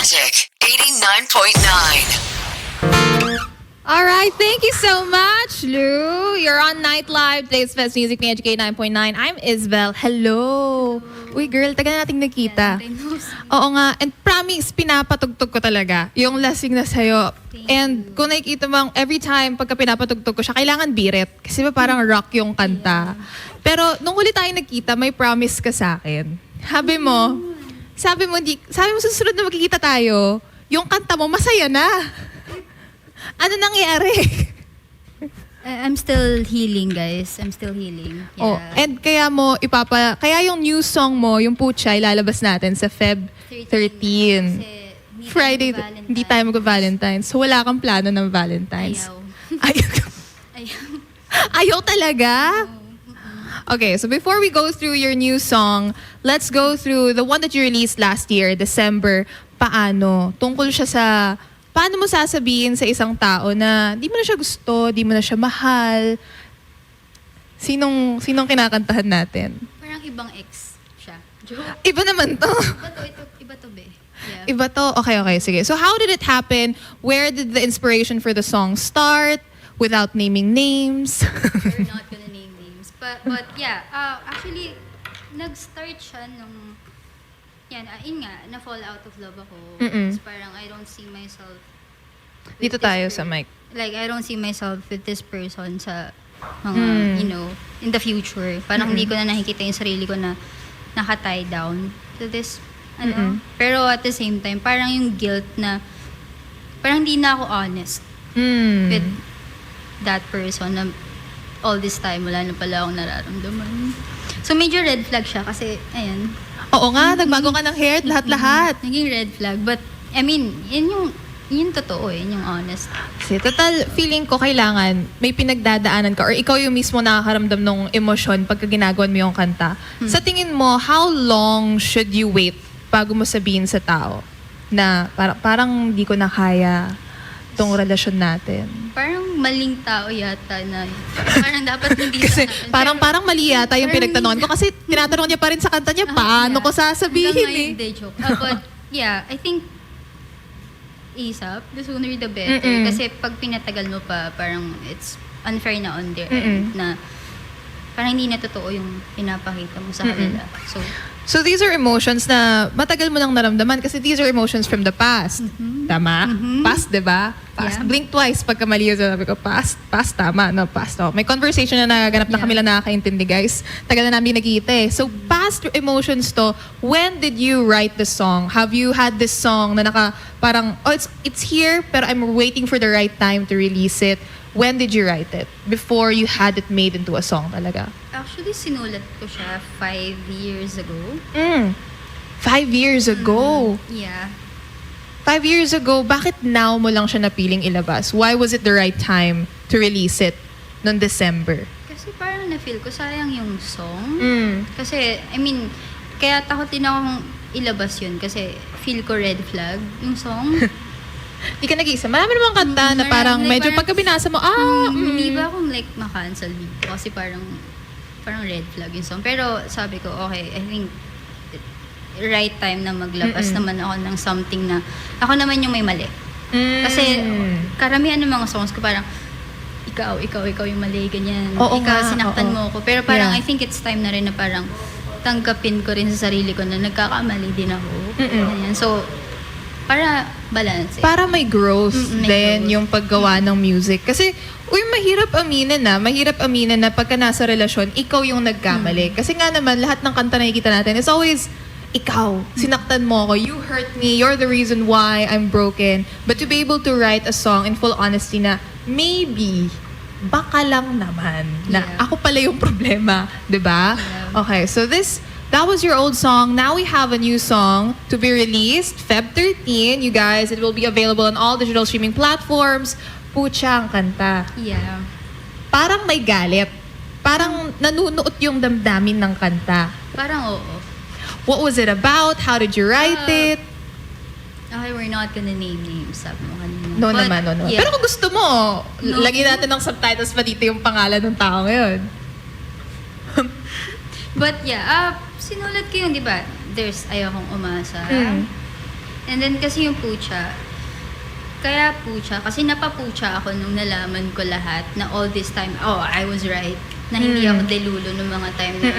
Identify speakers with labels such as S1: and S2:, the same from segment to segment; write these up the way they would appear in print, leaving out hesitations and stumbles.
S1: Magic 89.9.
S2: All right, thank you so much, Lou. You're on Night Live. Today's Best Music Magic 89.9. I'm Isabel. Hello. Uy, girl, taga nating nakita. Oo nga, and promise, pinapatugtog ko talaga yung lasing na sa'yo. And kung nakikita mo, every time pagka pinapatugtog ko siya, kailangan birit. Kasi ba parang rock yung kanta. Pero nung huli tayo nagkita, may promise ka sa akin. Sabi mo, susunod na magkikita tayo, yung kanta mo, masaya na. Ano nangyari?
S3: I'm still healing, guys. I'm still healing. Yeah.
S2: Oh, and kaya yung new song mo, yung Pucha, ilalabas natin sa Feb 13. Friday, hindi tayo mag-Valentine's. So wala kang plano ng Valentine's. Ayaw talaga? Okay, so before we go through your new song, let's go through the one that you released last year, December. Paano? Tungkol siya sa paano mo sasabihin sa isang tao na di mo na siya gusto, di mo na siya mahal? Sinong kinakantahan natin?
S3: Parang ibang ex siya. Joke.
S2: Iba naman to.
S3: Iba to be. Yeah.
S2: Iba to? Okay, sige. So how did it happen? Where did the inspiration for the song start? Without naming names?
S3: We're not gonna name names. But yeah, actually, nag-start siya nung yun nga, na-fall out of love ako. It's parang I don't see myself
S2: Dito tayo sa mic.
S3: Like, I don't see myself with this person sa mga, in the future. Parang hindi ko na nakikita yung sarili ko na naka-tie down to this, Pero at the same time, parang yung guilt na parang hindi na ako honest with that person na all this time, wala na pala akong nararamdaman. So, medyo red flag siya kasi, ayan.
S2: Oo nga, nagbago ka ng hair, lahat-lahat.
S3: Naging red flag. But, I mean, yun totoo yun yung honest.
S2: Kasi total, feeling ko kailangan may pinagdadaanan ka or ikaw yung mismo nakakaramdam ng emosyon pagka ginagawan mo yung kanta. Sa tingin mo, how long should you wait bago mo sabihin sa tao na parang di ko na kaya tong relasyon natin?
S3: Parang maling tao yata na parang dapat hindi
S2: Kasi
S3: sa
S2: parang mali yata yung pinagtanungan ko kasi tinatanong niya pa rin sa kanta niya, paano ko sasabihin eh?
S3: Hindi, joke. But yeah, I think ASAP, the sooner the better. Kasi pag pinatagal mo pa, parang it's unfair na on their end na parang hindi na totoo yung pinapakita mo sa kanila.
S2: So these are emotions na matagal mo nang naramdaman kasi these are emotions from the past. Tama? Past, di ba? Past.
S3: Yeah.
S2: Blink twice pagka mali yun. Sabi ko, past, tama. No, past. Oh. May conversation na nagaganap na kami lang nakakaintindi, guys. Tagal na namin nakita eh. So past emotions to, when did you write the song? Have you had this song na parang, it's here, pero I'm waiting for the right time to release it. When did you write it? Before you had it made into a song talaga?
S3: Actually, sinulat ko siya 5 years ago.
S2: 5 years ago?
S3: Yeah.
S2: 5 years ago, bakit now mo lang siya napiling ilabas? Why was it the right time to release it noong December?
S3: Kasi parang na-feel ko, sayang yung song. Kasi, I mean, kaya takot din akong ilabas yun kasi feel ko red flag yung song.
S2: Di ka nag-iisa. Marami namang kanta na parang medyo pagka binasa mo,
S3: Hindi ba akong like ma-cancel dito? Kasi parang red flag yung song. Pero sabi ko, okay, I think right time na maglabas naman ako ng something na ako naman yung may mali. Kasi karamihan ng mga songs ko parang ikaw yung mali, ganyan.
S2: Oo
S3: ikaw,
S2: nga,
S3: sinaktan mo ako. Pero parang
S2: Yeah.
S3: I think it's time na rin na parang tanggapin ko rin sa sarili ko na nagkakamali din ako. Ganyan. So, para balance.
S2: para may growth
S3: May
S2: din
S3: growth.
S2: yung paggawa ng music. Kasi, mahirap aminin na pagka nasa relasyon, ikaw yung nagkamali. Kasi nga naman, lahat ng kanta na nakikita natin is always, ikaw, sinaktan mo ako, you hurt me, you're the reason why I'm broken. But to be able to write a song in full honesty na, maybe, baka lang naman, na
S3: Yeah.
S2: ako pala yung problema, di ba?
S3: Yeah.
S2: Okay, so that was your old song. Now we have a new song to be released, Feb 13. You guys, it will be available on all digital streaming platforms. Pucha ang kanta.
S3: Yeah.
S2: Parang may galit. Parang nanunuot yung damdamin ng kanta.
S3: Parang oo.
S2: What was it about? How did you write it?
S3: Okay, we're not gonna name names, sabi mo kanina.
S2: No
S3: But,
S2: naman, no.
S3: yeah.
S2: Pero kung gusto mo,
S3: No.
S2: lagyan natin ng subtitles pa dito yung pangalan ng tao ngayon.
S3: But yeah, sinulat ko yun, di ba? There's Ayokong Umasa. And then kasi yung pucha, kaya pucha, kasi napapucha ako nung nalaman ko lahat na all this time, I was right. Na hindi ako delulo nung mga time na,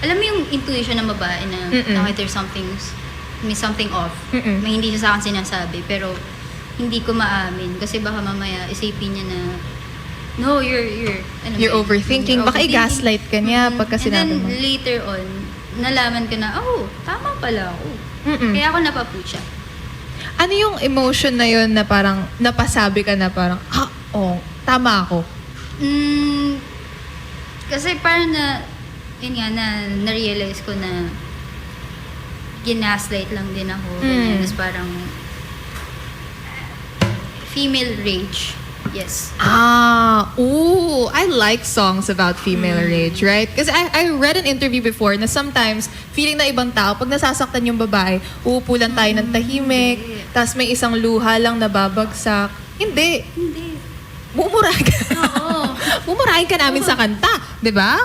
S3: alam mo yung intuition ng babae na nakita may something off. May hindi siya sa akin sinasabi, pero hindi ko maamin. Kasi baka mamaya isipin niya na, no,
S2: You're overthinking. Baka i-gaslight ka niya pagka sinabi mo.
S3: And then later on, nalaman ko na, tama pala ako. Kaya ako napapucha.
S2: Ano yung emotion na yun na parang napasabi ka na parang, tama ako?
S3: Kasi parang yun nga, na-realize ko na ginaslight lang din ako. Ganyan. Tapos parang female rage. Yes.
S2: I like songs about female rage, right? Because I read an interview before na sometimes, feeling na ibang tao, pag nasasaktan yung babae, uupo lang tayo ng tahimik, tas may isang luha lang nababagsak. Hindi. Mumurahin.
S3: Oo.
S2: Mumurahin ka namin sa kanta, di ba?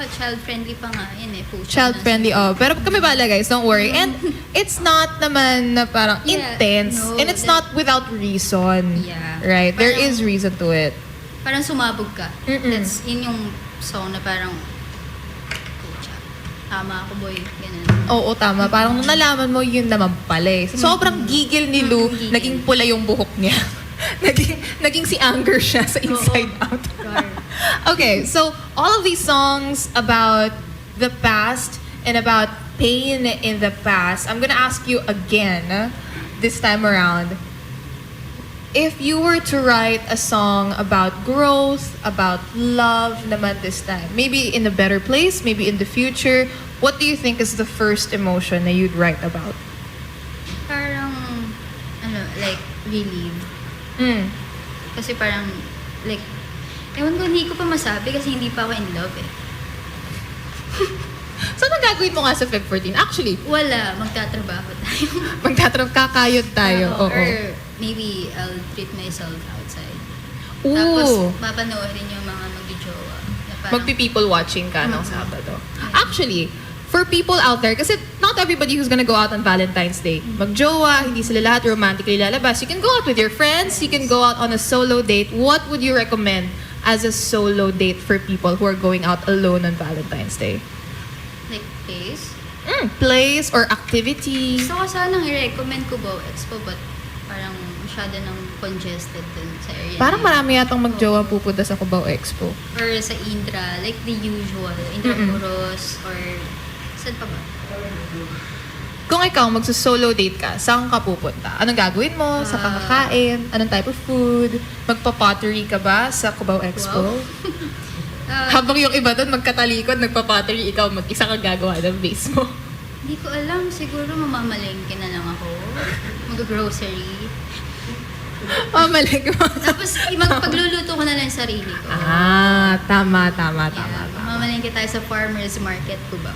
S3: Child-friendly pa nga yun eh.
S2: Child-friendly, Pero kami bala guys, don't worry. And it's not naman na parang intense.
S3: No,
S2: and it's not without reason.
S3: Yeah.
S2: Right? There
S3: Parang-
S2: is reason to it.
S3: Parang sumabog ka. Yun yung song na parang, pucha, tama ako boy. Ganun.
S2: Oo, tama. Parang nung nalaman mo, yun naman pala eh. Sobrang gigil ni Lou,
S3: Gigil.
S2: naging pula yung buhok niya. naging si Anger siya sa Inside Out. Okay, so all of these songs about the past and about pain in the past, I'm gonna ask you again, this time around, if you were to write a song about growth, about love naman this time, maybe in a better place, maybe in the future, what do you think is the first emotion that you'd write about?
S3: Parang, like, relief. Kasi parang, like, ewan ko, hindi ko pa masabi kasi hindi pa ako in love eh.
S2: So, anong gagawin mo nga sa Feb 14? Actually,
S3: Wala, magtatrabaho tayo.
S2: kakayod tayo. Oo.
S3: Or maybe I'll treat myself outside.
S2: Ooh.
S3: Tapos, papanoorin yung mga mag-jowa. Na parang,
S2: Magpi-people watching ka ng Sabado. Actually, for people out there, kasi not everybody who's gonna go out on Valentine's Day. Magjowa, hindi sila lahat romantically lalabas. You can go out with your friends, you can go out on a solo date. What would you recommend as a solo date for people who are going out alone on Valentine's Day?
S3: like, place.
S2: Place or activity?
S3: Gusto ko sanang i-recommend Cubao Expo, but parang masyado nang congested dun sa area.
S2: Parang marami yatang magjowa pupunta sa Cubao Expo.
S3: Or sa Indra, like the usual. Intramuros, or saan pa ba?
S2: Kung ikaw magsa-solo date ka, saan ka pupunta? Anong gagawin mo? Sa kakakain? Anong type of food? Magpa-pottery ka ba sa Cubao Expo?
S3: Wow.
S2: Habang yung iba doon magkatalikod, nagpa-pottery, ikaw mag-isa ka gagawa ng base mo.
S3: Hindi ko alam. Siguro mamamalengke na lang ako. Mag-grocery.
S2: Mamalig mo.
S3: Tapos, pagluluto ko na lang yung sarili ko.
S2: Tama.
S3: Mamamalengke tayo sa farmer's market Cubao.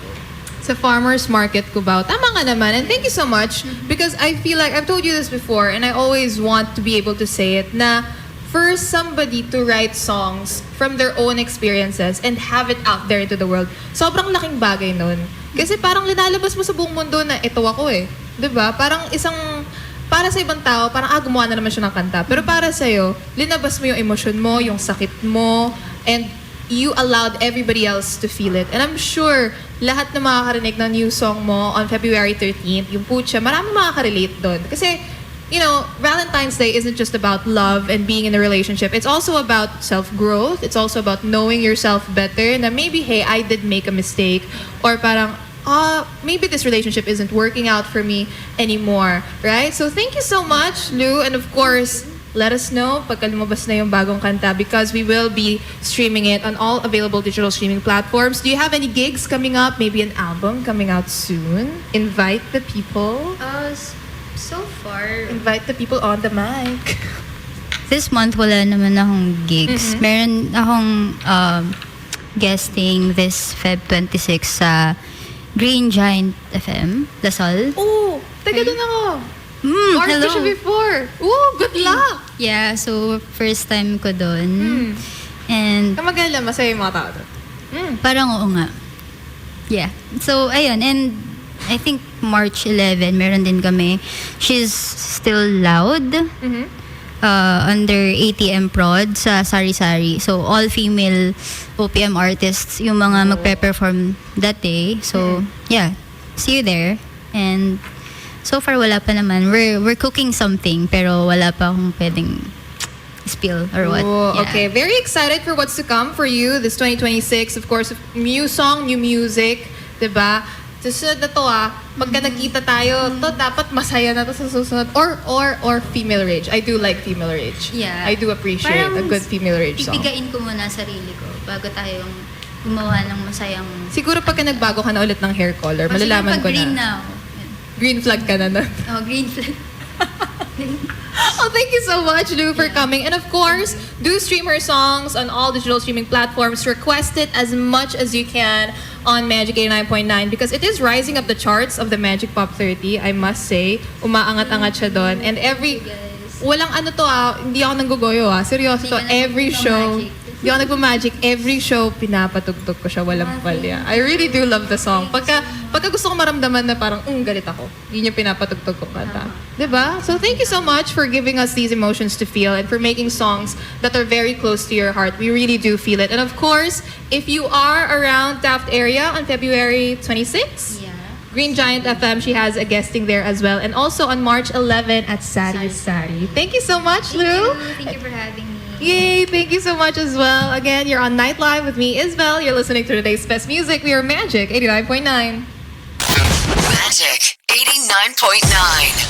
S2: Sa farmer's market Cubao. Tama nga naman. And thank you so much because I feel like I've told you this before and I always want to be able to say it na for somebody to write songs from their own experiences and have it out there into the world, sobrang laking bagay nun. Kasi parang linalabas mo sa buong mundo na ito ako eh. 'Di ba? Parang para sa ibang tao, parang gumawa na naman siya ng kanta. Pero para sa'yo, linabas mo yung emosyon mo, yung sakit mo, and you allowed everybody else to feel it. And I'm sure lahat na makakarinig ng new song mo on February 13th, yung Pucha, marami makaka-relate doon. Kasi, you know, Valentine's Day isn't just about love and being in a relationship. It's also about self-growth. It's also about knowing yourself better na maybe, hey, I did make a mistake. Or parang, maybe this relationship isn't working out for me anymore. Right? So thank you so much, Lou. And of course, let us know pagka lumabas na yung bagong kanta because we will be streaming it on all available digital streaming platforms. Do you have any gigs coming up? Maybe an album coming out soon? Invite the people.
S3: So far,
S2: Invite the people on the mic.
S3: this month wala naman akong gigs. Meron akong guesting this Feb 26 sa Green Giant FM, Lasal.
S2: Oh, taga doon ako. Artist
S3: Hello.
S2: siya before. Oh, good luck.
S3: Yeah, so first time ko doon. And
S2: Kamagal lang, masaya yung mga tao doon.
S3: parang oo nga. Yeah. So, ayun. And I think March 11, meron din kami. She's Still Loud. Under ATM Prod sa Sari Sari. So, all-female OPM artists yung mga magpe-perform that day. So, yeah. See you there. And so far, wala pa naman. We're cooking something, pero wala pa akong pwedeng spill or what.
S2: Oh,
S3: Yeah.
S2: okay. Very excited for what's to come for you this 2026. Of course, new song, new music. Diba? Susunod na to pagka nagkita tayo, to dapat masaya na to sa susunod. Or female rage. I do like female rage.
S3: Yeah.
S2: I do appreciate a good female rage song.
S3: Pipigain ko muna sarili ko bago tayong gumawa ng masayang...
S2: Siguro pagka nagbago ka na ulit ng hair color, malalaman ko
S3: green
S2: na.
S3: na ako.
S2: Green flag ka na nun.
S3: Oh, green flag.
S2: Oh, thank you so much, Lou, for coming. And of course, do stream her songs on all digital streaming platforms. Request it as much as you can on Magic 89.9 because it is rising up the charts of the Magic Pop 30, I must say. Umaangat-angat siya doon. And walang ano to hindi ako nanggugoyo Seryoso to. Every show, hindi ako nagpo-magic. Every show, pinapatugtog ko siya. Walang palya. I really do love the song. Pagka gusto ko maramdaman na parang, galit ako. Yun yung pinapatugtog ko kanta. Diba? So thank you so much for giving us these emotions to feel and for making songs that are very close to your heart. We really do feel it. And of course, if you are around Taft area on February 26,
S3: Yeah.
S2: Green Giant FM, she has a guesting there as well. And also on March 11 at Sari Sari. Thank you so much, Lou.
S3: Thank you for having me.
S2: Yay! Thank you so much as well. Again, you're on Night Live with me, Isabel. You're listening to today's best music. We are Magic 89.9.
S1: Magic 89.9.